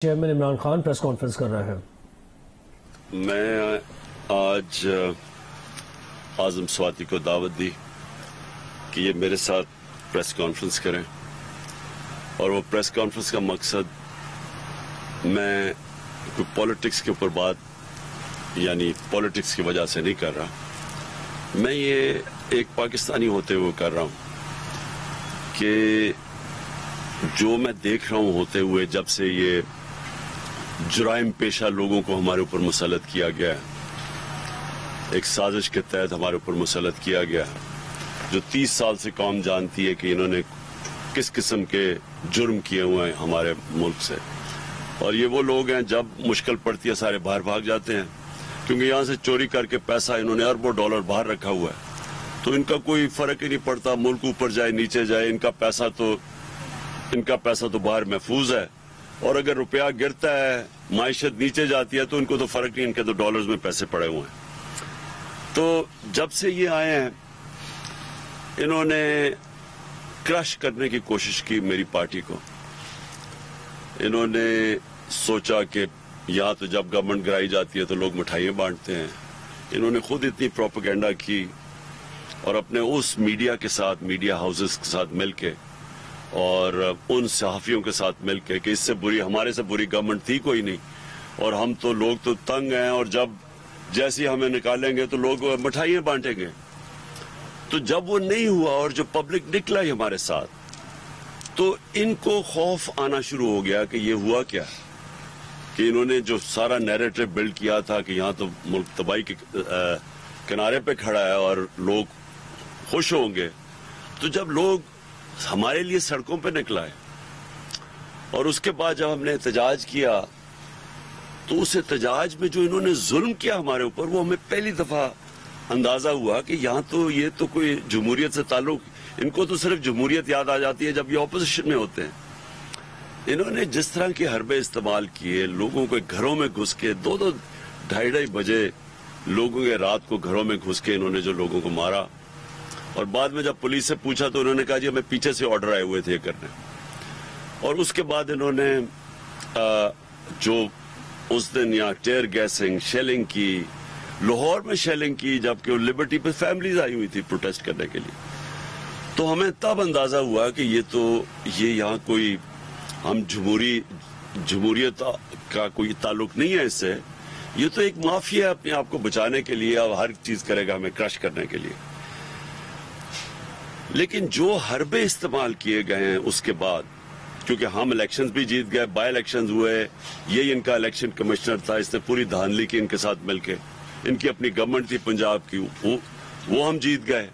Chairman Imran Khan press conference کر رہے ہیں۔ میں آج اعظم سواتی کو دعوت دی کہ یہ میرے ساتھ پریس کانفرنس کریں، اور وہ پریس کانفرنس کا مقصد میں کوئی پولیٹکس کے اوپر بات یعنی پولیٹکس کی وجہ سے نہیں کر رہا، میں یہ ایک پاکستانی ہوتے ہوئے کر رہا ہوں کہ جو میں دیکھ رہا ہوں ہوتے ہوئے جب سے یہ جرائم پیشہ لوگوں کو ہمارے اوپر مسلط کیا گیا ہے، ایک سازش کے تحت ہمارے اوپر مسلط کیا گیا ہے، جو 30 سال سے قوم جانتی ہے کہ انہوں نے کس قسم کے جرم کیے ہوئے ہیں ہمارے ملک سے، اور یہ وہ لوگ ہیں جب مشکل پڑتی ہے سارے باہر بھاگ جاتے ہیں، کیونکہ یہاں سے چوری کر کے پیسہ انہوں نے اربوں ڈالر باہر رکھا ہوا ہے، تو ان کا کوئی فرق ہی نہیں پڑتا ملک اوپر جائے نیچے جائے، ان کا پیسہ تو باہر محفوظ ہے، اور اگر روپیہ گرتا ہے معیشت نیچے جاتی ہے تو ان کو تو فرق نہیں، ان کے تو ڈالرز میں پیسے پڑے ہوئے ہیں۔ تو جب سے یہ آئے ہیں انہوں نے کرش کرنے کی کوشش کی میری پارٹی کو، انہوں نے سوچا کہ یہاں تو جب گورنمنٹ گرائی جاتی ہے تو لوگ مٹھائیاں بانٹتے ہیں، انہوں نے خود اتنی پروپیگنڈا کی اور اپنے اس میڈیا کے ساتھ، میڈیا ہاؤسز کے ساتھ مل کے اور ان صحافیوں کے ساتھ مل کے کہ اس سے بری، ہمارے سے بری گورنمنٹ تھی کوئی نہیں، اور ہم تو لوگ تو تنگ ہیں، اور جب جیسی ہمیں نکالیں گے تو لوگ مٹھائیاں بانٹیں گے۔ تو جب وہ نہیں ہوا اور جو پبلک نکلا ہی ہمارے ساتھ، تو ان کو خوف آنا شروع ہو گیا کہ یہ ہوا کیا، کہ انہوں نے جو سارا نیریٹو بلڈ کیا تھا کہ یہاں تو ملک تباہی کے کنارے پہ کھڑا ہے اور لوگ خوش ہوں گے، تو جب لوگ ہمارے لیے سڑکوں پہ نکلا ہے، اور اس کے بعد جب ہم نے احتجاج کیا تو اس احتجاج میں جو انہوں نے ظلم کیا ہمارے اوپر، وہ ہمیں پہلی دفعہ اندازہ ہوا کہ یہاں تو یہ تو کوئی جمہوریت سے تعلق، ان کو تو صرف جمہوریت یاد آ جاتی ہے جب یہ اپوزیشن میں ہوتے ہیں۔ انہوں نے جس طرح کے حربے استعمال کیے، لوگوں کے گھروں میں گھس کے 2-2 ڈھائی بجے لوگوں کے رات کو گھروں میں گھس کے انہوں نے جو لوگوں کو مارا، اور بعد میں جب پولیس سے پوچھا تو انہوں نے کہا جی ہمیں پیچھے سے آرڈر آئے ہوئے تھے یہ کرنے، اور اس کے بعد انہوں نے جو اس دن یہاں ٹیئر گیسنگ، شیلنگ کی، لاہور میں شیلنگ کی، جبکہ لبرٹی پہ فیملیز آئی ہوئی تھی پروٹیسٹ کرنے کے لیے، تو ہمیں تب اندازہ ہوا کہ یہ یہاں کوئی ہم جمہوریت کا کوئی تعلق نہیں ہے اس سے، یہ تو ایک مافیا ہے اپنے آپ کو بچانے کے لیے، اور ہر چیز کرے گا ہمیں کرش کرنے کے لیے۔ لیکن جو حربے استعمال کیے گئے ہیں اس کے بعد، کیونکہ ہم الیکشنز بھی جیت گئے، بائی الیکشنز ہوئے، یہ ان کا الیکشن کمشنر تھا، اس نے پوری دھاندلی کی ان کے ساتھ مل کے، ان کی اپنی گورنمنٹ تھی پنجاب کی، وہ ہم جیت گئے۔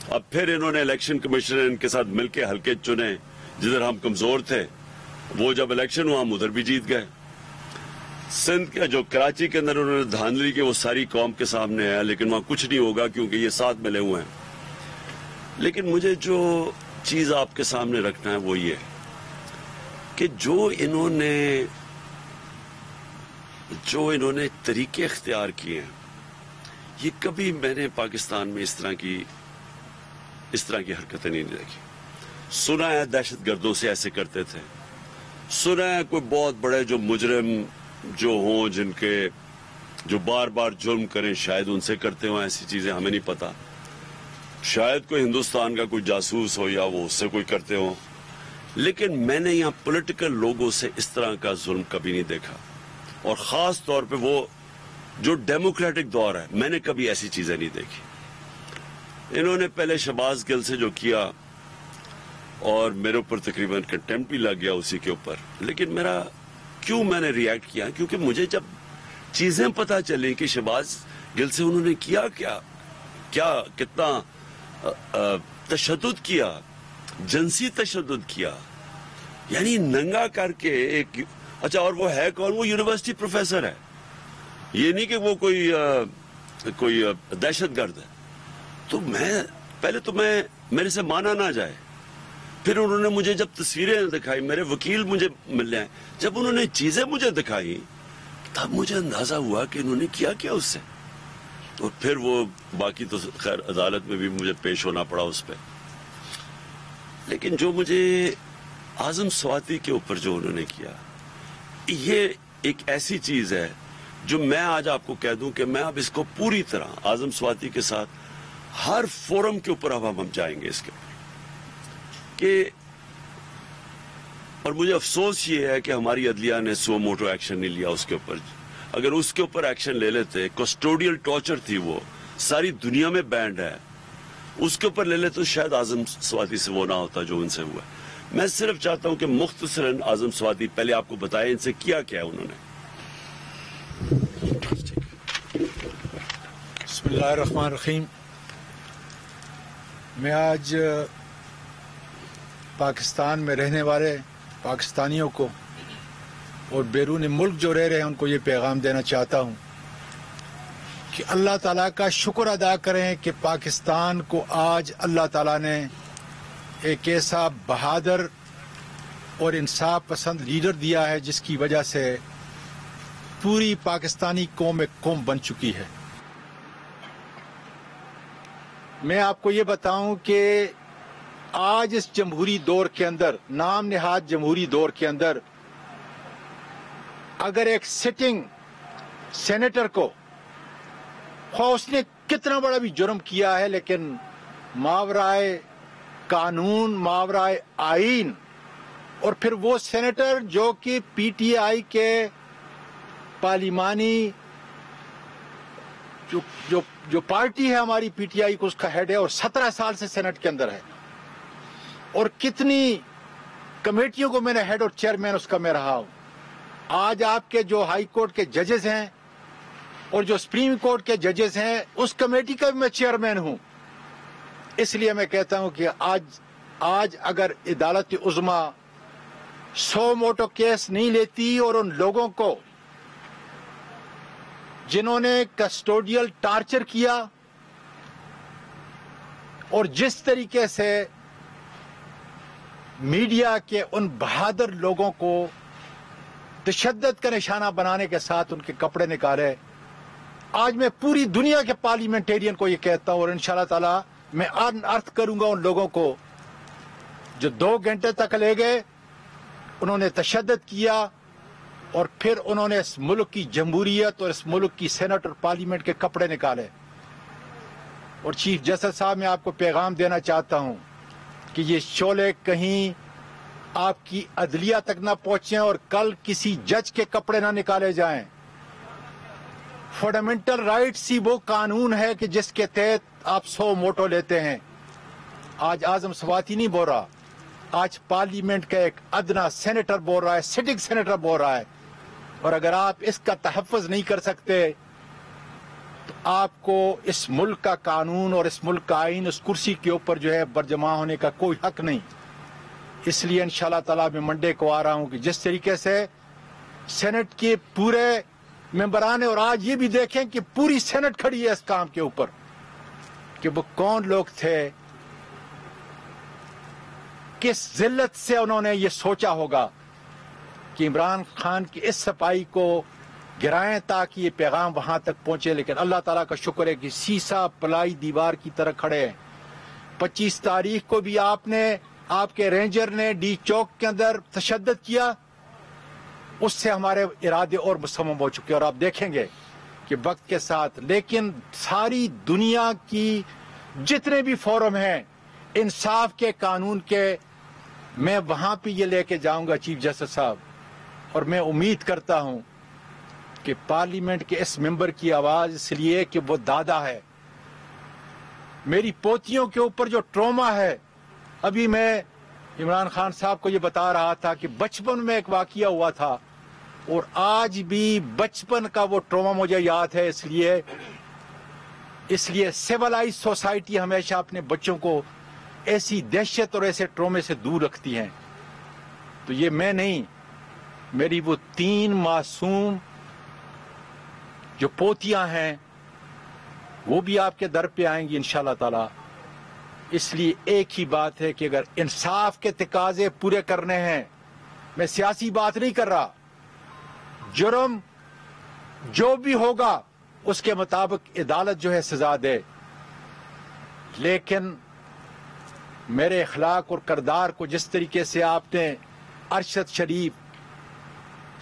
اب پھر انہوں نے الیکشن کمشنر ان کے ساتھ مل کے حلقے چنے جدھر ہم کمزور تھے، وہ جب الیکشن ہوا ہم ادھر بھی جیت گئے۔ سندھ کے جو کراچی کے اندر انہوں نے دھاندلی کی، وہ ساری قوم کے سامنے ہے، لیکن وہاں کچھ نہیں ہوگا کیونکہ یہ ساتھ ملے ہوئے ہیں۔ لیکن مجھے جو چیز آپ کے سامنے رکھنا ہے وہ یہ ہے کہ جو انہوں نے طریقے اختیار کیے ہیں، یہ کبھی میں نے پاکستان میں اس طرح کی حرکتیں نہیں دیکھی۔ سنا ہے دہشت گردوں سے ایسے کرتے تھے، سنا ہے کوئی بہت بڑے جو مجرم جو ہوں، جن کے جو بار بار جرم کریں، شاید ان سے کرتے ہوں ایسی چیزیں، ہمیں نہیں پتا، شاید کوئی ہندوستان کا کوئی جاسوس ہو یا وہ اس سے کوئی کرتے ہوں، لیکن میں نے یہاں پولیٹیکل لوگوں سے اس طرح کا ظلم کبھی نہیں دیکھا، اور خاص طور پہ وہ جو ڈیموکریٹک دور ہے، میں نے کبھی ایسی چیزیں نہیں دیکھی۔ انہوں نے پہلے شہباز گل سے جو کیا، اور میرے اوپر تقریباً کنٹمپٹ بھی لگ گیا اسی کے اوپر، لیکن میں نے ریئیکٹ کیا کیونکہ مجھے جب چیزیں پتہ چلیں کہ شہباز گل سے انہوں نے کیا کتنا تشدد کیا، جنسی تشدد کیا، یعنی ننگا کر کے ایک، اچھا اور وہ ہے کون؟ وہ یونیورسٹی پروفیسر ہے، یہ نہیں کہ وہ کوئی دہشت گرد ہے۔ تو پہلے تو میرے سے مانا نہ جائے، پھر انہوں نے مجھے جب تصویریں دکھائی، میرے وکیل مجھے ملے ہیں، جب انہوں نے چیزیں مجھے دکھائی تب مجھے اندازہ ہوا کہ انہوں نے کیا اس سے، اور پھر وہ باقی تو خیر عدالت میں بھی مجھے پیش ہونا پڑا اس پہ۔ لیکن جو مجھے اعظم سواتی کے اوپر جو انہوں نے کیا، یہ ایک ایسی چیز ہے جو میں آج آپ کو کہہ دوں کہ میں اب اس کو پوری طرح اعظم سواتی کے ساتھ ہر فورم کے اوپر اب ہم جائیں گے اس کے کہ، اور مجھے افسوس یہ ہے کہ ہماری عدلیہ نے سو موٹو ایکشن نہیں لیا اس کے اوپر. اگر اس کے اوپر ایکشن لے لیتے، کسٹوڈیل ٹارچر تھی وہ ساری دنیا میں بینڈ ہے، اس کے اوپر لے لیتے تو شاید اعظم سواتی سے وہ نہ ہوتا جو ان سے ہوا. میں صرف چاہتا ہوں کہ مختصراً اعظم سواتی پہلے آپ کو بتائیں ان سے کیا کیا انہوں نے. بسم اللہ الرحمن الرحیم. میں آج پاکستان میں رہنے والے پاکستانیوں کو اور بیرون ملک جو رہ رہے ہیں ان کو یہ پیغام دینا چاہتا ہوں کہ اللہ تعالیٰ کا شکر ادا کریں کہ پاکستان کو آج اللہ تعالیٰ نے ایک ایسا بہادر اور انصاف پسند لیڈر دیا ہے جس کی وجہ سے پوری پاکستانی قوم ایک قوم بن چکی ہے. میں آپ کو یہ بتاؤں کہ آج اس جمہوری دور کے اندر، نام نہاد جمہوری دور کے اندر، اگر ایک سٹنگ سینیٹر کو اس نے کتنا بڑا بھی جرم کیا ہے لیکن ماورائے قانون، ماورائے آئین، اور پھر وہ سینیٹر جو کہ پی ٹی آئی کے پارلیمانی جو پارٹی ہے ہماری پی ٹی آئی کو اس کا ہیڈ ہے اور 17 سال سے سینٹ کے اندر ہے، اور کتنی کمیٹیوں کو میں نے ہیڈ اور چیئرمین اس کا میں رہا ہوں. آج آپ کے جو ہائی کورٹ کے ججز ہیں اور جو سپریم کورٹ کے ججز ہیں اس کمیٹی کا بھی میں چیئرمین ہوں. اس لیے میں کہتا ہوں کہ آج اگر عدالت عظمیٰ 100 موٹو کیس نہیں لیتی اور ان لوگوں کو جنہوں نے کسٹوڈیل ٹارچر کیا اور جس طریقے سے میڈیا کے ان بہادر لوگوں کو تشدد کا نشانہ بنانے کے ساتھ ان کے کپڑے نکالے، آج میں پوری دنیا کے پارلیمنٹیرین کو یہ کہتا ہوں اور انشاءاللہ تعالی میں ارتھ کروں گا ان لوگوں کو جو 2 گھنٹے تک لے گئے، انہوں نے تشدد کیا اور پھر انہوں نے اس ملک کی جمہوریت اور اس ملک کی سینٹ اور پارلیمنٹ کے کپڑے نکالے. اور چیف جسٹس صاحب میں آپ کو پیغام دینا چاہتا ہوں کہ یہ شعلے کہیں آپ کی عدلیہ تک نہ پہنچیں اور کل کسی جج کے کپڑے نہ نکالے جائیں. فنڈامنٹل رائٹس ہی وہ قانون ہے کہ جس کے تحت آپ 100 موٹو لیتے ہیں. آج اعظم سواتی نہیں بول رہا، آج پارلیمنٹ کا ایک ادنا سینیٹر بول رہا ہے، سٹنگ سینیٹر بول رہا ہے. اور اگر آپ اس کا تحفظ نہیں کر سکتے تو آپ کو اس ملک کا قانون اور اس ملک کا آئین اس کرسی کے اوپر جو ہے برجمع ہونے کا کوئی حق نہیں. اس لیے انشاءاللہ تعالیٰ میں منڈے کو آ رہا ہوں کہ جس طریقے سے سینٹ کے پورے ممبران ہیں، اور آج یہ بھی دیکھیں کہ پوری سینٹ کھڑی ہے اس کام کے اوپر کہ وہ کون لوگ تھے، کس ذلت سے انہوں نے یہ سوچا ہوگا کہ عمران خان کی اس صفائی کو گرائیں تاکہ یہ پیغام وہاں تک پہنچے. لیکن اللہ تعالیٰ کا شکر ہے کہ سیسا پلائی دیوار کی طرح کھڑے ہیں. 25 تاریخ کو بھی آپ کے رینجر نے ڈی چوک کے اندر تشدد کیا، اس سے ہمارے ارادے اور مصمم ہو چکے اور آپ دیکھیں گے کہ وقت کے ساتھ. لیکن ساری دنیا کی جتنے بھی فورم ہیں انصاف کے، قانون کے، میں وہاں پہ یہ لے کے جاؤں گا چیف جسٹس صاحب. اور میں امید کرتا ہوں کہ پارلیمنٹ کے اس ممبر کی آواز اس لیے کہ وہ دادا ہے. میری پوتیوں کے اوپر جو ٹروما ہے، ابھی میں عمران خان صاحب کو یہ بتا رہا تھا کہ بچپن میں ایک واقعہ ہوا تھا اور آج بھی بچپن کا وہ ٹروما مجھے یاد ہے. اس لیے سیولائز سوسائٹی ہمیشہ اپنے بچوں کو ایسی دہشت اور ایسے ٹرومے سے دور رکھتی ہیں. تو یہ میں نہیں، میری وہ 3 معصوم جو پوتیاں ہیں وہ بھی آپ کے در پہ آئیں گی انشاءاللہ تعالی. اس لیے ایک ہی بات ہے کہ اگر انصاف کے تقاضے پورے کرنے ہیں، میں سیاسی بات نہیں کر رہا، جرم جو بھی ہوگا اس کے مطابق عدالت جو ہے سزا دے، لیکن میرے اخلاق اور کردار کو جس طریقے سے آپ نے ارشد شریف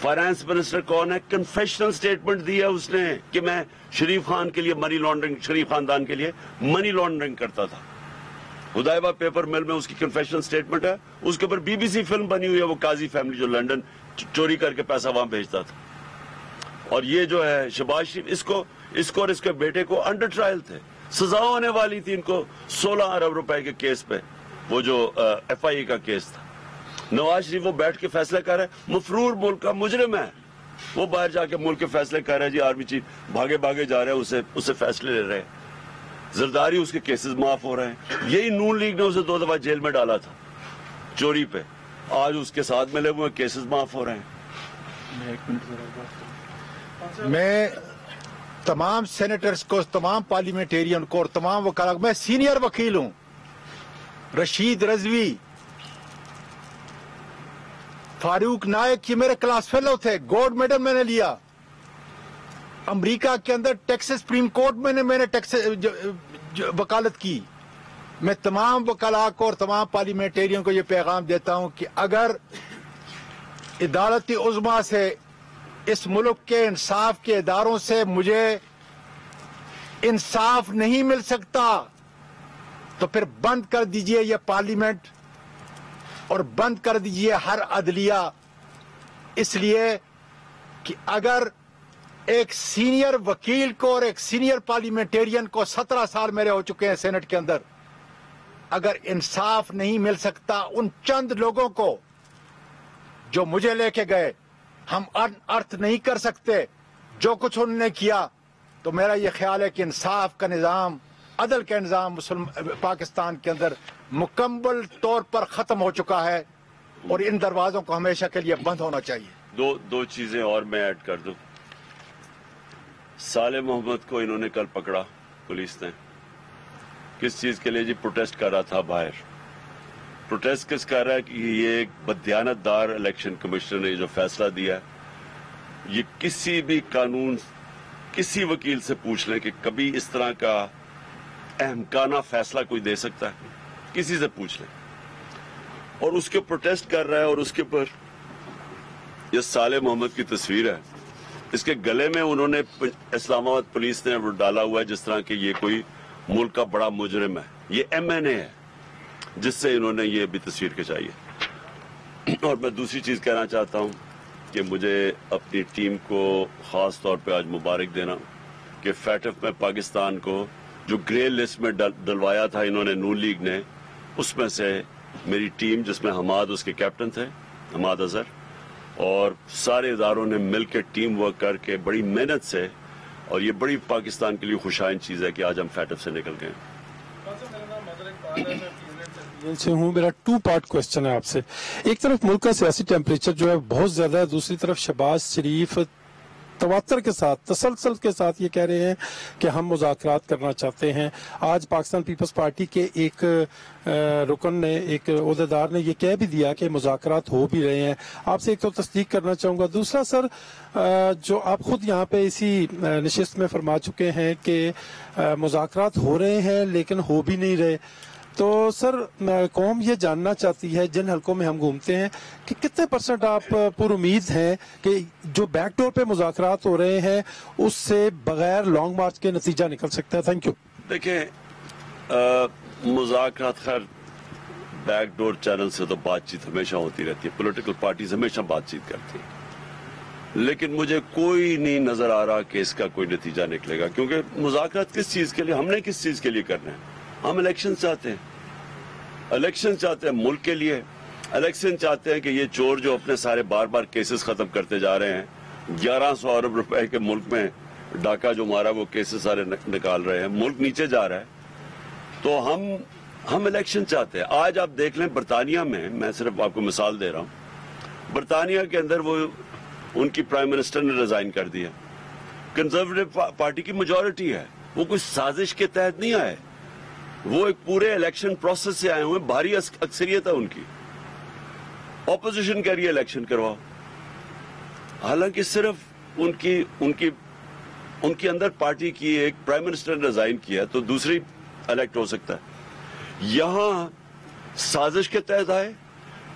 فائنانس منسٹر کون ہے؟ کنفیشنل سٹیٹمنٹ دی ہے اس نے کہ میں شریف خان کے لیے منی لانڈرنگ، شریف خاندان کے لیے منی لانڈرنگ کرتا تھا. ہدایبہ پیپر مل میں اس کی کنفیشنل سٹیٹمنٹ ہے. اس کے اوپر BBC فلم بنی ہوئی ہے، وہ قاضی فیملی جو لنڈن چوری کر کے پیسہ وہاں بھیجتا تھا. اور یہ جو ہے شہباز شریف، اس کو اور اس کے بیٹے کو انڈر ٹرائل تھے، سزا ہونے والی تھی ان کو 16 ارب روپے کے کیس پہ، وہ جو FIA کا کیس تھا. نواز شریف وہ بیٹھ کے فیصلہ کر رہا ہے، مفرور ملک کا مجرم ہے، وہ باہر جا کے ملک کے فیصلے کر رہا ہے. جی آرمی چیف بھاگے جا رہے ہیں، اسے فیصلے لے رہے ہیں. زرداری اس کے کیسز معاف ہو رہے ہیں. یہی نون لیگ نے اسے 2 دفعہ جیل میں ڈالا تھا چوری پہ، آج اس کے ساتھ ملے ہوئے کیسز معاف ہو رہے ہیں. میں تمام سینیٹرز کو، تمام پارلیمنٹیرین کو اور تمام وکلاء، میں سینئر وکیل ہوں. رشید رضوی، فاروق نائک، یہ میرے کلاس فیلو تھے، گولڈ میڈل میں نے لیا. امریکہ کے اندر ٹیکساس سپریم کورٹ میں نے وکالت کی. میں تمام وکلاء کو اور تمام پارلیمنٹیرین کو یہ پیغام دیتا ہوں کہ اگر عدالت عظمیٰ سے، اس ملک کے انصاف کے اداروں سے مجھے انصاف نہیں مل سکتا تو پھر بند کر دیجئے یہ پارلیمنٹ اور بند کر دیجئے ہر عدلیہ. اس لیے کہ اگر ایک سینئر وکیل کو اور ایک سینئر پارلیمنٹیرین کو 17 سال میرے ہو چکے ہیں سینٹ کے اندر، اگر انصاف نہیں مل سکتا ان چند لوگوں کو جو مجھے لے کے گئے، ہم ارتھ نہیں کر سکتے جو کچھ انہوں نے کیا. تو میرا یہ خیال ہے کہ انصاف کا نظام، عدل کا نظام پاکستان کے اندر مکمل طور پر ختم ہو چکا ہے اور ان دروازوں کو ہمیشہ کے لیے بند ہونا چاہیے. دو چیزیں اور میں ایڈ کر دوں. صالح محمد کو انہوں نے کل پکڑا پولیس نے، کس چیز کے لیے؟ جی پروٹیسٹ کر رہا تھا باہر. پروٹیسٹ کس کر رہا ہے کہ یہ ایک بددیانت دار الیکشن کمشنر نے جو فیصلہ دیا ہے، یہ کسی بھی قانون، کسی وکیل سے پوچھ لیں کہ کبھی اس طرح کا احمقانہ فیصلہ کوئی دے سکتا ہے، کسی سے پوچھ لیں. اور اس کے پروٹیسٹ کر رہا ہے، اور اس کے پر یہ صالح محمد کی تصویر ہے، اس کے گلے میں انہوں نے اسلام آباد پولیس نے وہ ڈالا ہوا ہے جس طرح کہ یہ کوئی ملک کا بڑا مجرم ہے. یہ MNA ہے جس سے انہوں نے یہ بھی تصویر کھچائی ہے. اور میں دوسری چیز کہنا چاہتا ہوں کہ مجھے اپنی ٹیم کو خاص طور پہ آج مبارک دینا کہ FATF میں پاکستان کو جو گرے لسٹ میں ڈلوایا تھا انہوں نے نون لیگ نے، اس میں سے میری ٹیم، جس میں حماد اس کے کیپٹن تھے، حماد اظہر، اور سارے اداروں نے مل کے ٹیم ورک کر کے بڑی محنت سے، اور یہ بڑی پاکستان کے لیے خوشائن چیز ہے کہ آج ہم FATF سے نکل گئے. سے ہوں، میرا 2 پارٹ کوسچن ہے آپ سے. ایک طرف ملک کا سیاسی ٹیمپریچر جو ہے بہت زیادہ ہے، دوسری طرف شہباز شریف تواتر کے ساتھ، تسلسل کے ساتھ یہ کہہ رہے ہیں کہ ہم مذاکرات کرنا چاہتے ہیں. آج پاکستان پیپلز پارٹی کے ایک رکن نے، ایک عہدیدار نے یہ کہہ بھی دیا کہ مذاکرات ہو بھی رہے ہیں. آپ سے ایک تو تصدیق کرنا چاہوں گا. دوسرا سر، جو آپ خود یہاں پہ اسی نشست میں فرما چکے ہیں کہ مذاکرات ہو رہے ہیں لیکن ہو بھی نہیں رہے، تو سر قوم یہ جاننا چاہتی ہے، جن حلقوں میں ہم گھومتے ہیں، کہ کتنے % آپ پر امید ہیں کہ جو بیک ڈور پہ مذاکرات ہو رہے ہیں اس سے بغیر لانگ مارچ کے نتیجہ نکل سکتا ہے؟ Thank you. دیکھیں، مذاکرات خیر بیک ڈور چینل سے تو بات چیت ہمیشہ ہوتی رہتی ہے، پولیٹیکل پارٹیز ہمیشہ بات چیت کرتی ہیں، لیکن مجھے کوئی نہیں نظر آ رہا کہ اس کا کوئی نتیجہ نکلے گا. کیونکہ مذاکرات کس چیز کے لیے، ہم نے کس چیز کے لیے کرنا ہے؟ ہم الیکشن چاہتے ہیں، الیکشن چاہتے ہیں ملک کے لیے. الیکشن چاہتے ہیں کہ یہ چور جو اپنے سارے بار بار کیسز ختم کرتے جا رہے ہیں، 1100 ارب روپے کے ملک میں ڈاکہ جو مارا وہ کیسز سارے نکال رہے ہیں، ملک نیچے جا رہا ہے. تو ہم الیکشن چاہتے ہیں. آج آپ دیکھ لیں برطانیہ میں صرف آپ کو مثال دے رہا ہوں، برطانیہ کے اندر وہ ان کی پرائم منسٹر نے ریزائن کر دیا. کنزرویٹو پارٹی کی میجورٹی ہے، وہ کوئی سازش کے تحت نہیں آئے، وہ ایک پورے الیکشن پروسیس سے آئے ہوئے، بھاری اکثریت ہے ان کی. اپوزیشن کہہ رہی ہے الیکشن کرواؤ، حالانکہ صرف ان کی اندر پارٹی کی ایک پرائم منسٹر نے ریزائن کیا تو دوسری الیکٹ ہو سکتا ہے. یہاں سازش کے تحت آئے،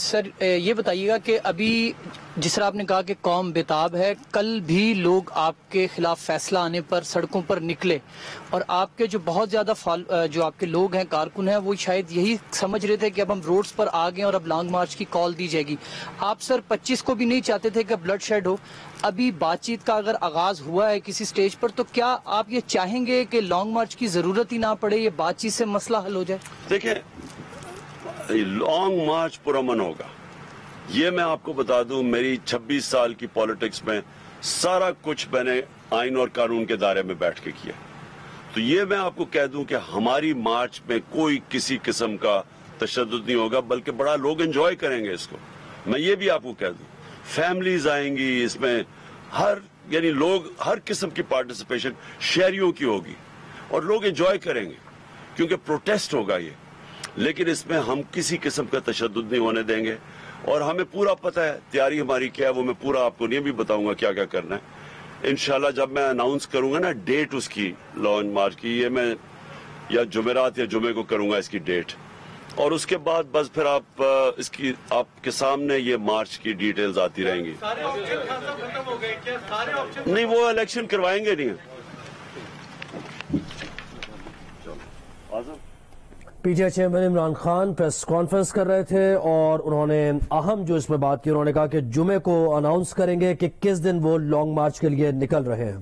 سر یہ بتائیے گا کہ ابھی جس طرح آپ نے کہا کہ قوم بےتاب ہے، کل بھی لوگ آپ کے خلاف فیصلہ آنے پر سڑکوں پر نکلے، اور آپ کے جو بہت زیادہ جو آپ کے لوگ ہیں، کارکن ہیں، وہ شاید یہی سمجھ رہے تھے کہ اب ہم روڈز پر آ گئے اور اب لانگ مارچ کی کال دی جائے گی. آپ سر 25 کو بھی نہیں چاہتے تھے کہ بلڈ شیڈ ہو. ابھی بات چیت کا اگر آغاز ہوا ہے کسی سٹیج پر، تو کیا آپ یہ چاہیں گے کہ لانگ مارچ کی ضرورت ہی نہ پڑے، یہ بات چیت سے مسئلہ حل ہو جائے؟ دیکھیں، لانگ مارچ پرامن ہوگا. یہ میں آپ کو بتا دوں، میری 26 سال کی پالیٹکس میں سارا کچھ میں نے آئین اور قانون کے دائرے میں بیٹھ کے کیا. تو یہ میں آپ کو کہہ دوں کہ ہماری مارچ میں کوئی کسی قسم کا تشدد نہیں ہوگا، بلکہ بڑا لوگ انجوائے کریں گے اس کو. میں یہ بھی آپ کو کہہ دوں، فیملیز آئیں گی اس میں، یعنی لوگ ہر قسم کی پارٹیسپیشن شہریوں کی ہوگی اور لوگ انجوائے کریں گے، کیونکہ پروٹیسٹ ہوگا یہ. لیکن اس میں ہم کسی قسم کا تشدد نہیں ہونے دیں گے، اور ہمیں پورا پتہ ہے تیاری ہماری کیا ہے. وہ میں پورا آپ کو نہیں بھی بتاؤں گا کیا کیا کرنا ہے. انشاءاللہ جب میں اناؤنس کروں گا نا ڈیٹ اس کی لانگ مارچ کی، یہ میں یا جمعرات یا جمعے کو کروں گا اس کی ڈیٹ، اور اس کے بعد بس پھر آپ اس کی آپ کے سامنے یہ مارچ کی ڈیٹیلز آتی رہیں گی. نہیں، وہ الیکشن کروائیں گے نہیں. P T I chairman Imran Khan press conference کر رہے تھے، اور انہوں نے اہم جو اس میں بات کی، انہوں نے کہا کہ جمعے کو اناؤنس کریں گے کہ کس دن وہ لانگ مارچ کے لیے نکل رہے ہیں.